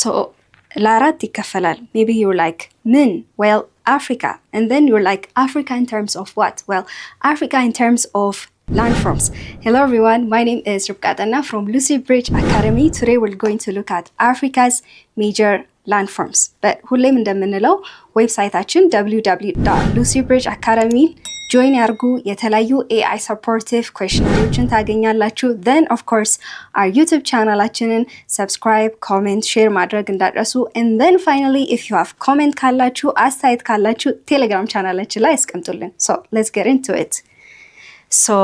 So ለአራት ይከፈላል. Maybe you're like, ምን? Well, Africa. And then you're like, Africa in terms of what? Well, Africa in terms of landforms. Hello everyone, my name is Rubka Tanna from Lucy Bridge Academy. Today we're going to look at Africa's major landforms. But ሁሌም እንደምንለው ዌብሳይታችን www.lucybridgeacademy ጆይን ያርጉ። የተለያዩ AI supportive questionnaires ታገኛላችሁ. Then of course our YouTube ቻናላችንን subscribe, comment, share ማድረግ እንዳትረሱ. And then finally if you have comment ካላችሁ አስተያየት ካላችሁ ቴሌግራም ቻናላችን ላይ አስቀምጡልን. So let's get into it. So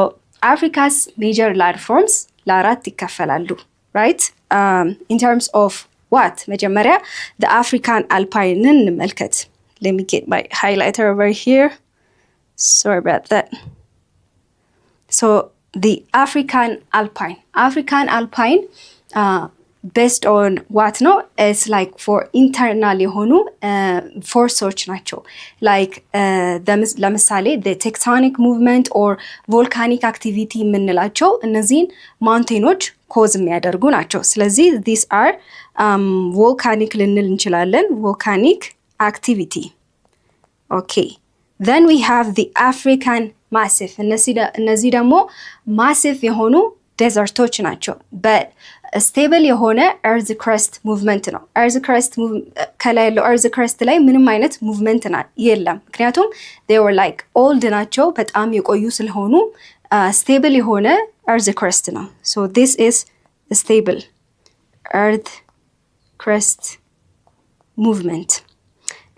Africa's major landforms ለአራት ይከፈላሉ, right? In terms of what? መጀመሪያ the African Alpine እንመልከት. Let me get my highlighter over here. Sorry about that. So the African Alpine based on what? No, it's like for internal የሆኑ forces ናቸው. Like ለምሳሌ the tectonic movement or volcanic activity የምንላቸው እነዚህን ማውንቴኖች ኮዝ የሚያደርጉ ናቸው. ስለዚህ these are volcanic ልንል እንችላለን. volcanic activity. Okay. Then we have the African Massif. እነዚህ ደግሞ ማሲፍ የሆኑ ዴዘርቶች ናቸው. but stable የሆነ earth crust movement ነው. earth crust ከላይ ያለው earth crust ላይ ምንም አይነት movement የለም. ምክንያቱም they were like old ናቸው, በጣም የቆዩ ስለሆኑ stable የሆነ earth crust ነው. so this is stable earth crust movement.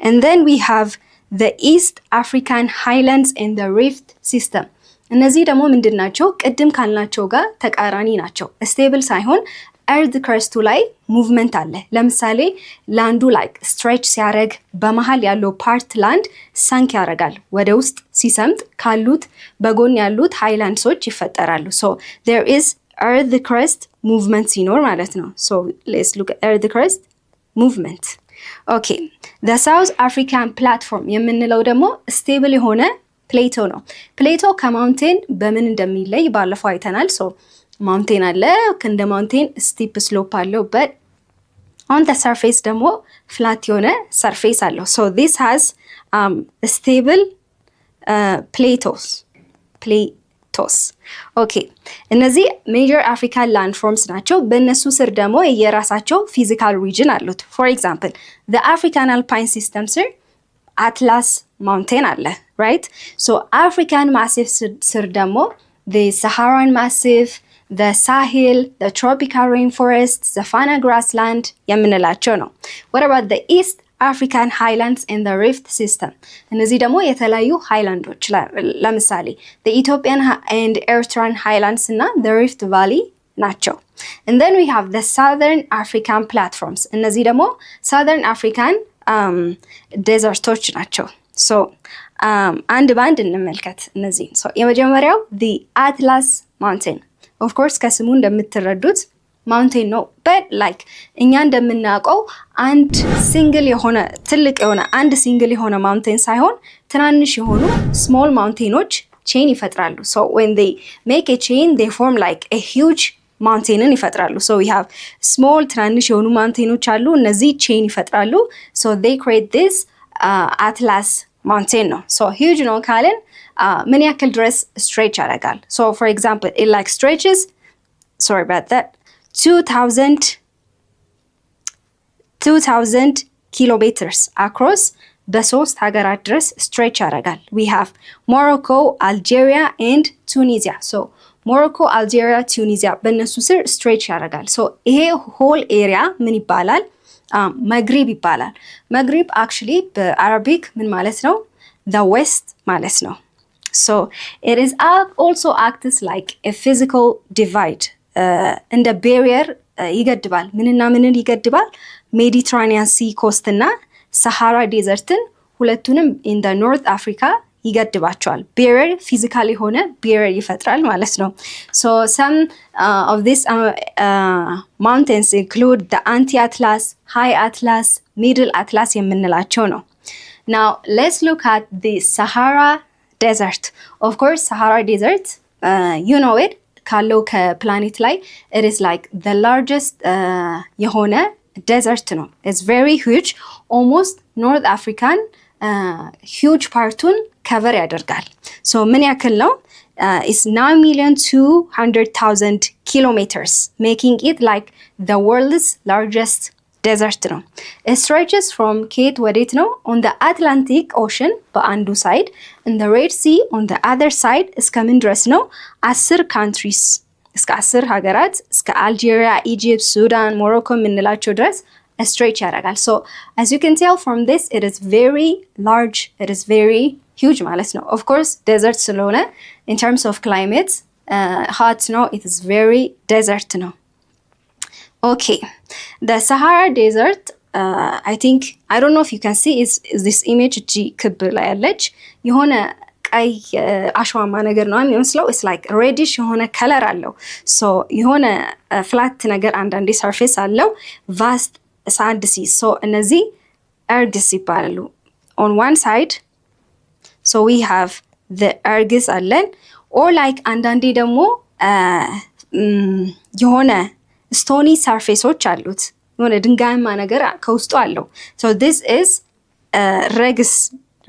And then we have the East African Highlands and the Rift System. እነዚህ ደግሞ ምንድን ናቸው? ቅድም ካልናቸው ጋር ተቃራኒ ናቸው. ስቴብል ሳይሆን earth crust ላይ ሙቭመንት አለ. ለምሳሌ ላንዱ like stretch ሲያደርግ በመሃል ያለው ፓርት ላንድ ሳንክ ያደርጋል. ወደ ውስጥ ሲሰምጥ ካሉት በጎን ያሉት ሃይላንድሶች ይፈጠራሉ. so there is earth crust movement ሲኖር ማለት ነው. so let's look at earth crust movement. Okay, the South African platform የምንለው ደግሞ stable የሆነ ፕሌቶ ነው. ፕሌቶ ከማውንቴን በምን እንደሚለይ ባለፈው አይተናል. so ማውንቴን አለ, እንደ ማውንቴን steep slope አለው, but on the surface ደግሞ flat የሆነ surface አለው. so this has stable plateaus. Okay, እነዚህ major African landforms ናቸው. በእነሱ ስር ደግሞ የራሳቸው physical region አሉት. for example, the African Alpine system ስር Atlas mountain አለ, right? so African Massif ስር ደግሞ the Saharan Massif, the Sahel, the tropical rainforest, Savannah grassland የምንላቸው ነው. what about the East African Highlands and the Rift System? እነዚህ ደግሞ የተለያዩ ሃይላንዶች ለምሳሌ the Ethiopian and Eritrean Highlands እና the Rift Valley ናቸው. and then we have the Southern African platforms. እነዚህ ደግሞ Southern African desertoች ናቸው. so አንድ ባንድ እንመልከት እነዚህ. so የመጀመሪያው the Atlas Mountain. of course ከስሙ እንደምትረዱት ማውንቴን ነው, but like እኛ እንደምናውቀው አንድ ሲንግል የሆነ ትልቅ የሆነ አንድ ሲንግል የሆነ ማውንቴን ሳይሆን ትናንሽ የሆኑ small mountainዎች chain ይፈጥራሉ. so when they make a chain they form like a huge mountain ይፈጥራሉ. so we have small ትናንሽ የሆኑ ማውንቴኖች አሉ, እነዚህ chain ይፈጥራሉ. so they create this Atlas mountain ነው. so huge ነው ካልን ምን ያክል ድረስ stretch ያደርጋል? so for example it like stretches, sorry about that, 2000 kilometers across በሶስት ሀገራት ድረስ stretch ያደርጋል. we have Morocco, Algeria and Tunisia. so Morocco, Algeria, Tunisia በእነሱ ስር stretch ያደርጋል. so ይሄ whole area ምን ይባላል? መግሪብ ይባላል. መግሪብ actually በአረቢክ ምን ማለት ነው? the west ማለት ነው. so it is also acts like a physical divide. እንደ ቤሪየር ይገድባል. ምንና ምንን ይገድባል? ሜዲትራኒያን ሲ ኮስት እና ሰሃራ ዴዘርትን ሁለቱንም in the North Africa ይገድባቸዋል. ቤሪየር ፊዚካሊ ሆነ ቤሪየር ይፈጥራል ማለት ነው. so some of these mountains include the Anti-Atlas, High Atlas, Middle Atlas የምንላቸው ነው. now let's look at the Sahara Desert. of course Sahara Desert, you know it, ካለው ከፕላኔት ላይ it is like the largest የሆነ desert ነው። It's very huge, almost North African huge parቱን cover ያደርጋል። So ምን ያክል ነው? It's 9,200,000 kilometers, making it like the world's largest desert ነው። It stretches from ከየት ወዴት ነው? On the Atlantic Ocean በአንዱ side, and the Red Sea on the other side እስከ ምን ድረስ ነው? 10 countries እስከ 10 ሀገራት እስከ አልጄሪያ፣ ኢጂፕት፣ ሱዳን፣ ሞሮኮ የምንላቸው ድረስ stretch ያደርጋል። So as you can tell from this, it is very large, it is very huge ማለት ነው። Of course desert ስለሆነ in terms of climate hot ነው, it is very desert ነው። Okay, the Sahara Desert, I think, I don't know if you can see, is this image እጅ ክብ ላይ ያለች የሆነ ቀይ አሸዋማ ነገር ነው የሚመስለው። it's like reddish የሆነ ከለር አለው። so የሆነ ፍላት ነገር አንዳንዴ ሰርፌስ አለው። vast sand seas, so እነዚህ ergs ይባላሉ። on one side, so we have the ergs አለን, or like አንዳንዴ ደግሞ የሆነ ስቶኒ ሰርፌሶች አሉት፣ የሆነ ድንጋያማ ነገር ከውስጡ አለው። so this is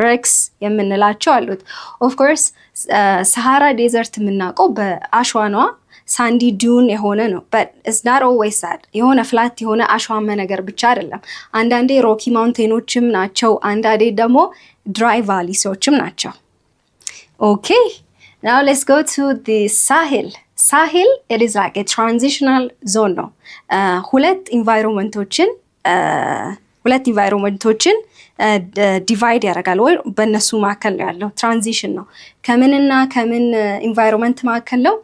regs የምንላቸው አሉት። of course ሰሃራ ዴዘርት የምናውቀው በአሸዋኗ ሳንዲ ዱን የሆነ ነው። but it's not always that የሆነ ፍላት የሆነ አሸዋማ ነገር ብቻ አይደለም። አንዳንዴ ሮኪ ማውንቴኖችም ናቸው፣ አንዳንዴ ደግሞ ድራይ ቫሊሶችም ናቸው። okay, now let's go to the Sahel. Sahel, it is like a transitional zone ነው። ሁለት ኢንቫይሮንመንቶችን ዲቫይድ ያደርጋል፣ ወይ በእነሱ መካከል ነው ያለው። ትራንዚሽን ነው። ከምንና ከምን ኢንቫይሮንመንት መካከል ነው?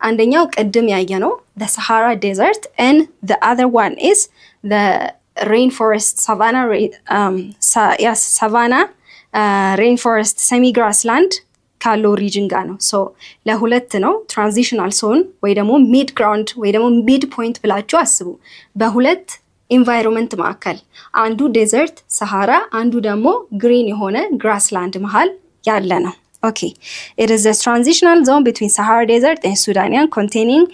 አንደኛው ቅድም ያየ ነው the Sahara Desert, and the other one is the rainforest savannah rainforest semi grassland ካለው ሪጅን ጋር ነው። ሶ ለሁለት ነው ትራንዚሽናል ዞን ወይ ደግሞ ሚድ ግራውንድ ወይ ደግሞ ሚድ ፖይንት ብላችሁ አስቡ። በሁለት ኢንቫይሮንመንት መካከል አንዱ ዴዘርት ሰሃራ፣ አንዱ ደግሞ ግሪን የሆነ ግራስላንድ መሃል ያለ ነው። Okay, it is a transitional zone between Sahara Desert and Sudanian, containing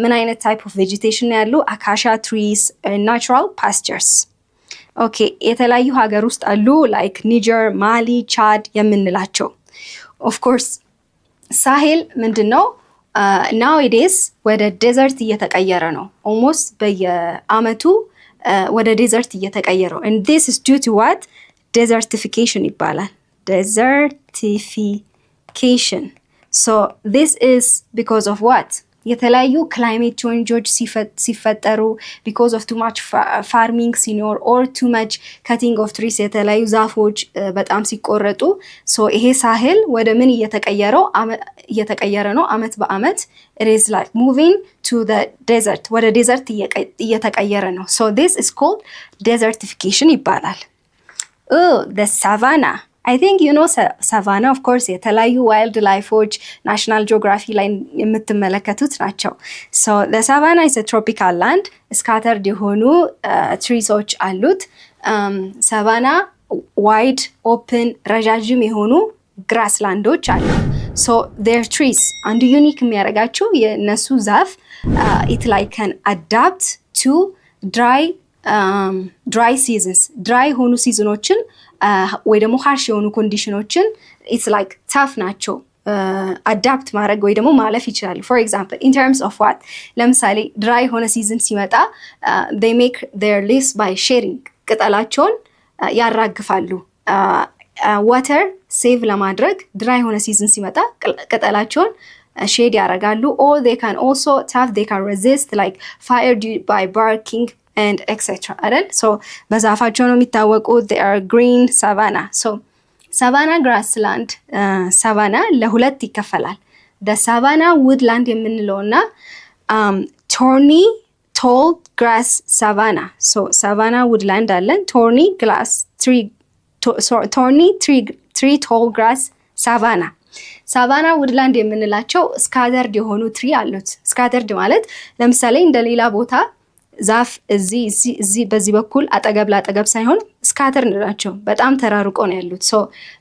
ምን አይነት type of vegetation ያሉ acacia trees and natural pastures. Okay, የተለያዩ ሀገር ውስጥ አሉ like ኒጀር፣ ማሊ፣ ቻድ የምንላቸው። of course ሳሄል ምንድነው? nowadays ወደ ዴዘርት እየተቀየረ ነው። almost በየአመቱ ወደ ዴዘርት እየተቀየረ ነው። and this is due to what? desertification ይባላል። desertification. so this is because of what? የተለያዩ ክላይሜት ቼንጆች ሲፈጠሩ because of too much farming ሲኖር or too much cutting of trees የተለያዩ ዛፎች በጣም ሲቆረጡ so ይሄ ሳሄል ወደ ምን እየተቀየረ ነው አመት በአመት it is like moving to the desert ወደ ዴዘርት እየተቀየረ ነው so this is called desertification ይባላል the savannah I think you know savannah of course የተለያዩ ዋይልድ ላይፎች ናሽናል ጂኦግራፊ ላይ የምትመለከቱት ናቸው so the savannah is a tropical land scattered የሆኑ ትሪሶች አሉት savannah wide open ረጃጅም የሆኑ ግራስላንዶች አሉ so their trees አንዱ ዩኒክ የሚያደርጋቸው የነሱ ዛፍ it like can adapt to dry seasons dry ሆኑ ሲዝኖችን ወይ ደግሞ harsh የሆኑ ኮንዲሽኖችን it's like tough ናቸው አዳፕት ማድረግ ወይ ደግሞ ማለፍ ይችላሉ for example in terms of what ለምሳሌ dry የሆነ ሲዝን ሲመጣ they make their leaves by sharing ቅጠላቸውን ያራግፋሉ water save ለማድረግ dry የሆነ ሲዝን ሲመጣ ቅጠላቸውን ሼድ ያደርጋሉ or they can also tough they can resist like fire by barking and etc. አይደል so በዛፋቸው ነው የሚታወቁት they are green savanna so savanna grassland savanna ለሁለት ይከፈላል the savanna woodland የምንለውና thorny tall grass savanna so savanna woodland አለን thorny tree tall grass savanna ሳቫና ውድላንድ የምንላቸው ስካተርድ የሆኑ ትሪ አሉት ስካተርድ ማለት ለምሳሌ እንደሌላ ቦታ ዛፍ እዚህ በዚህ በኩል አጠገብ ላጠገብ ሳይሆን ስካተርድ ናቸው በጣም ተራርቆ ነው ያሉት ሶ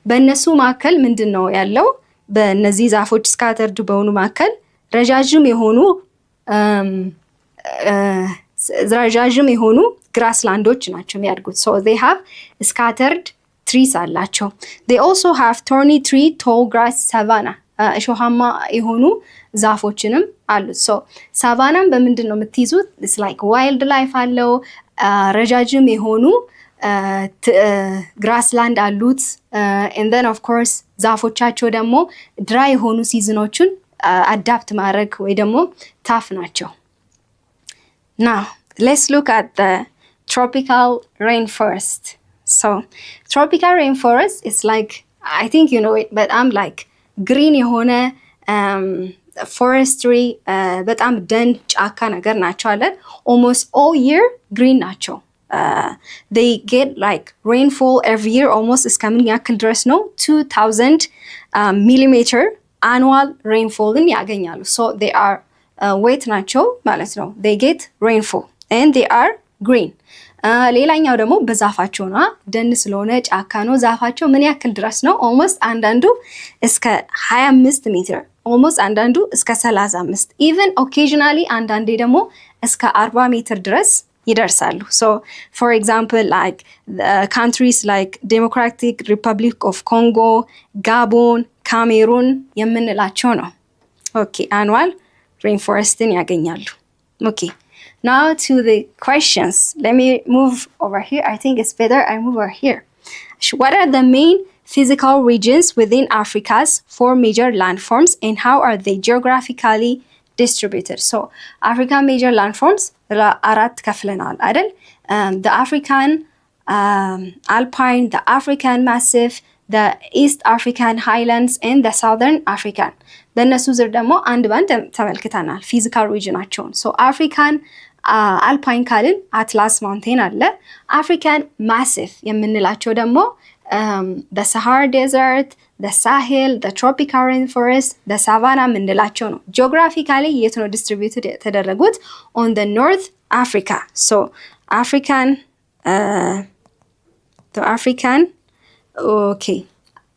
በእነሱ መካከል ምንድነው ያለው በእነዚህ ዛፎች ስካተርድ በሆኑ መካከል ረጃጅም የሆኑ ግራስላንዶች ናቸው የሚያድጉት። so they have scattered trees አላቸው። they also have thorny tree, tall grass, savanna እሾሃማ የሆኑ ዛፎችንም አሉት። so ሳቫናን በምንድን ነው የምትይዙት? it's like wild life አለው። ረጃጅም የሆኑ ግራስላንድ አሉት። and then of course ዛፎቻቸው ደግሞ ድራይ የሆኑ ሲዝኖችን አዳፕት ማድረግ ወይ ደግሞ ታፍ ናቸው። now let's look at the tropical rainforest. so tropical rainforest is like, I think you know it, but I'm like green የሆነ forestry በጣም ደን ጫካ ነገር ናቸው አለ። almost all year green ናቸው። they get like rainfall every year almost እስከምን ያክል ድረስ ነው 2000 millimeter annual rainfallን ያገኛሉ። so they are wet ናቸው ማለት ነው። they get rainfall and they are green። ሌላኛው ደግሞ በዛፋቸው ነው። ደን ስለሆነ ጫካ ነው። ዛፋቸው ምን ያክል ድረስ ነው? almost አንዳንዱ እስከ 25 ሜትር፣ almost አንዳንዱ እስከ 35 even occasionally አንዳንዴ ደግሞ እስከ 40 ሜትር ድረስ ይደርሳሉ። so for example like countries like Democratic Republic of Congo, Gabon, Cameroon የምንላቸው ነው። okay annual rainforestን ያገኛሉ። okay now to the questions. let me move over here. I think it's better I move over here. what are the main physical regions within Africa's 4 major landforms and how are they geographically distributed? so African major landforms አራት ከፍለናል አይደል? the African Alpine, the African Massif, the East African Highlands and the Southern African. በእነሱ ዝር ደግሞ አንድ ባንድ ተመልክተናል ፊዚካል ሪጅናቸውን። so African አልፓይን ካልን አትላስ ማውንቴን አለ። አፍሪካን ማሲፍ የምንላቸው ደግሞ the Sahara Desert, the Sahel, the Tropical Rainforest, the Savannah የምንላቸው ነው። ጂኦግራፊካሊ የት ነው ዲስትሪቢዩትድ የተደረጉት? on the North Africa. so African the African, okay,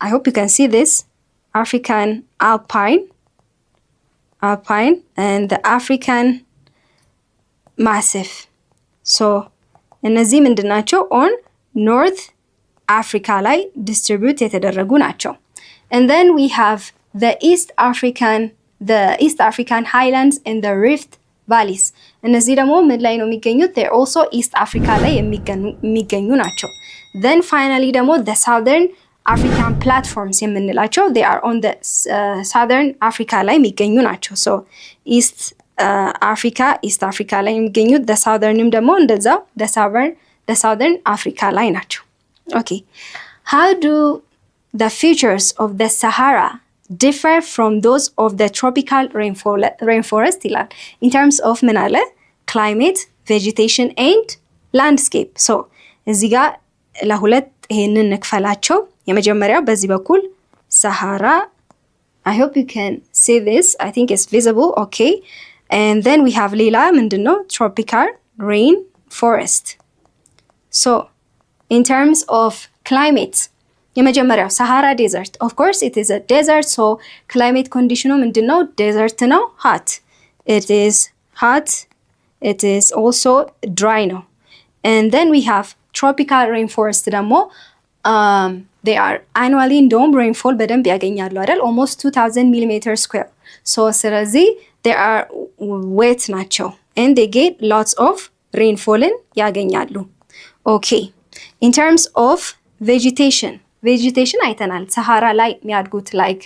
I hope you can see this, African Alpine and the African Massif. so እነዚህ ምንድን ናቸው? on North Africa ላይ ዲስትሪቢዩት የተደረጉ ናቸው። and then we have the East African Highlands and the Rift Valleys. እነዚህ ደግሞ ምን ላይ ነው የሚገኙት? they're also East Africa ላይ የሚገኙ ናቸው። then finally ደግሞ the Southern African Platforms የምንላቸው they are on the Southern Africa ላይ የሚገኙ ናቸው። so East Africa ላይ የሚገኙት the Southernም ደግሞ እንደዛው the Southern Africa ላይ ናቸው። okay, how do the features of the Sahara differ from those of the tropical rainforest ይላል in terms of ምን አለ? climate, vegetation and landscape. so እዚህ ጋር ለሁለት ይሄንን እንክፈላቸው። የመጀመሪያው በዚህ በኩል Sahara, I hope you can see this, I think it's visible. okay, and then we have ሌላ ምንድነው? tropical rainforest. so in terms of climate የመጀመሪያው Sahara Desert, of course it is a desert, so climate condition ምንድነው? desert ነው። hot, it is hot, it is also dry ነው። and then we have tropical rainforest ደግሞ they are annually እንደውም rainfall በደንብ ያገኛሉ አይደል? almost 2000 millimeter square. so ስለዚህ they are wet ናቸው and they get lots of rainfallን ያገኛሉ። okay, in terms of vegetation አይተናል። ሰሃራ ላይ የሚያድጉት like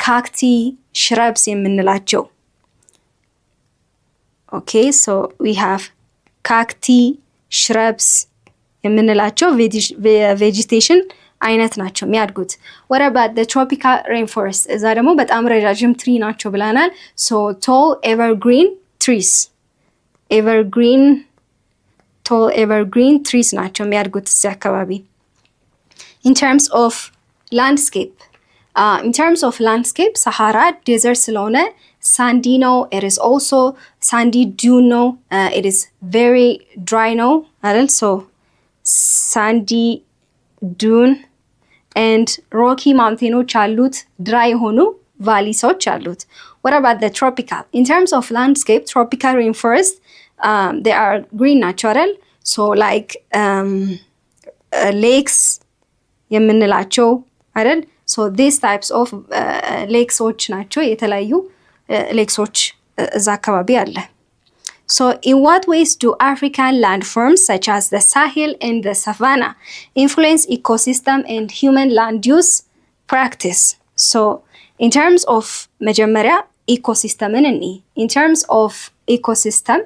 cacti, shrubs የምንላቸው። okay, so we have cacti, shrubs የምንላቸው vegetation አይነት ናቸው የሚያድጉት። what about the tropical rainforest? እዛ ደግሞ በጣም ረጃጅም ትሪ ናቸው ብለናል። so tall evergreen trees ናቸው የሚያድጉት እዚህ አካባቢ። in terms of landscape ሰሃራ ዴዘርት ስለሆነ sandy ነው። it is also sandy dune ነው። it is very dry ነው አይደል? so sandy dune and rocky mountainoች አሉት። dry የሆኑ ቫሊሶች አሉት። what about the tropical? in terms of landscape tropical rainforest they are green natural, ሶ ላይክ ሌክስ የምንላቸው አይደል? ሶ ዲስ ታይፕስ ኦፍ ሌክሶች ናቸው። የተለያዩ ሌክሶች እዛ አካባቢ አለ። So in what ways do African landforms such as the Sahel and the Savannah influence ecosystem and human land use practice? So in terms of መጀመሪያ ኢኮሲስተምን እኒ in terms of ecosystem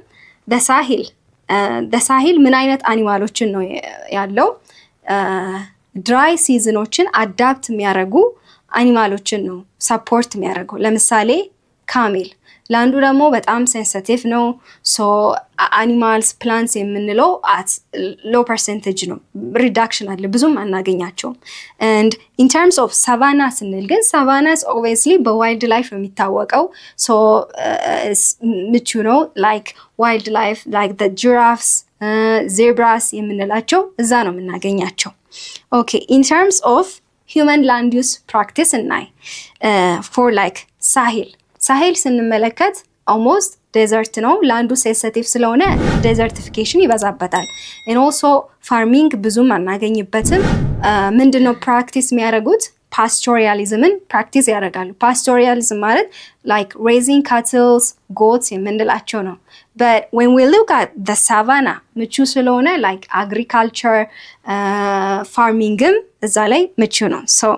the Sahel ምን አይነት አኒማሎችን ነው ያለው? ድራይ ሲዝኖችን አዳፕት የሚያደርጉ አኒማሎችን ነው ሰፖርት የሚያደርገው። ለምሳሌ ካሜል ለአንዱ ደግሞ በጣም ሴንሲቲቭ ነው። ሶ አኒማልስ ፕላንትስ የምንለው አት ሎ ፐርሰንቴጅ ነው፣ ሪዳክሽን አለ፣ ብዙም አናገኛቸውም። ኤንድ ኢን ተርምስ ኦፍ ሳቫና ስንል ግን ሳቫናስ ኦብቪየስሊ በዋይልድ ላይፍ ነው የሚታወቀው። ሶ ምቹ ነው ላይክ ዋይልድ ላይፍ ላይክ ዘ ጂራፍስ ዜብራስ የምንላቸው እዛ ነው የምናገኛቸው። ኦኬ ኢን ተርምስ ኦፍ ሂውመን ላንድ ዩስ ፕራክቲስ እናይ ፎር ላይክ ሳሄል ስንመለከት ኦልሞስት ዴዘርት ነው። ላንዱ ሴንሲቲቭ ስለሆነ ዴዘርቲፊኬሽን ይበዛበታል። ኤንድ ኦልሶ ፋርሚንግ ብዙም አናገኝበትም። ምንድነው ፕራክቲስ የሚያደርጉት? ፓስቶሪያሊዝምን ፕራክቲስ ያደርጋሉ። ፓስቶሪያሊዝም ማለት ላይክ ሬዚንግ ካትልስ ጎትስ የምንላቸው ነው። but when we look at the savannah ምቹ ስለሆነ like agriculture farmingም እዛ ላይ ምቹ ነው። so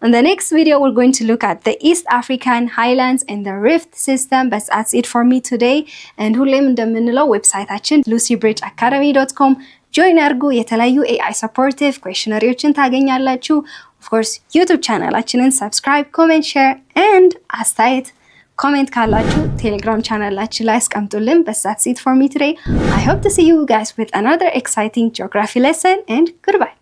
in the next video we're going to look at the East African highlands and the rift system. but that's it for me today. and ሁሌም እንደምንለው ዌብሳይታችን lucybridgeacademy.com ጆይን አድርጉ። የተለያዩ AI supportive questionnaires ታገኛላችሁ። of course YouTube ቻናላችንን subscribe, comment, share and አስተያየት ኮሜንት ካላችሁ ቴሌግራም ቻናላችን ላይ አስቀምጡልን። but that's it for me today. I hope to see you guys with another exciting geography lesson and goodbye.